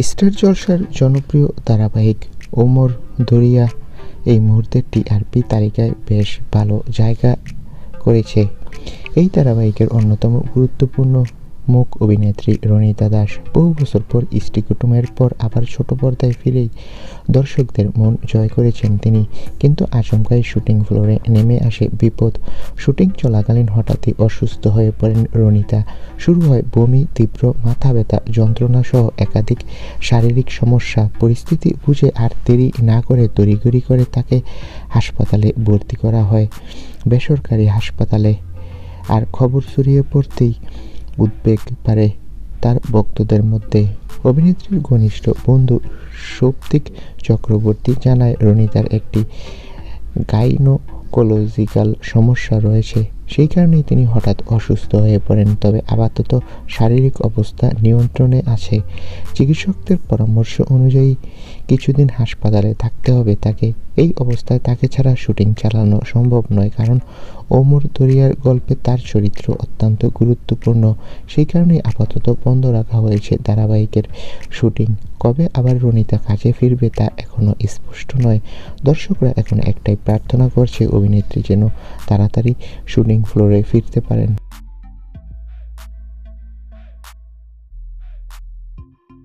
Star জলসার জনপ্রিয় ধারাবাহিক ওমর দরিয়া এই মুহূর্তে টিআরপি তালিকায় বেশ ভালো জায়গা করেছে। এই ধারাবাহিকের অন্যতম গুরুত্বপূর্ণ মুখ অভিনেত্রী রণিতা দাস বহু বছর পর স্ত্রী কুটুমের পর আবার ছোট পর্দায় ফিরেই দর্শকদের মন জয় করেছেন তিনি। কিন্তু আচমকাই শুটিং ফ্লোরে নেমে আসে বিপদ। শুটিং চলাকালীন হঠাৎই অসুস্থ হয়ে পড়েন রণিতা। শুরু হয় বমি, তীব্র মাথা ব্যথা, যন্ত্রণা সহ একাধিক শারীরিক সমস্যা। পরিস্থিতি বুঝে আর দেরি না করে তড়িঘড়ি করে তাকে হাসপাতালে ভর্তি করা হয়, বেসরকারি হাসপাতালে। আর খবর ছড়িয়ে পড়তেই উদ্বেগ বাড়ে তার ভক্তদের মধ্যে। অভিনেত্রীর ঘনিষ্ঠ বন্ধু সৌপ্তিক চক্রবর্তী জানায় রণিতার একটি গাইনোকোলজিক্যাল সমস্যা রয়েছে, সেই কারণেই তিনি হঠাৎ অসুস্থ হয়ে পড়েন। তবে আপাতত শারীরিক অবস্থা নিয়ন্ত্রণে আছে। চিকিৎসকদের পরামর্শ অনুযায়ী কিছুদিন হাসপাতালে থাকতে হবে তাকে। এই অবস্থায় তাকে ছাড়া শুটিং চালানো সম্ভব নয়, কারণ ওমর দরিয়ার গল্পে তার চরিত্র অত্যন্ত গুরুত্বপূর্ণ। সেই কারণেই আপাতত বন্ধ রাখা হয়েছে ধারাবাহিকের শুটিং। কবে আবার রণিতা কাজে ফিরবে তা এখনও স্পষ্ট নয়। দর্শকরা এখন একটাই প্রার্থনা করছে অভিনেত্রী যেন তাড়াতাড়ি শুটিং ফ্লোরে ফিরতে পারেন।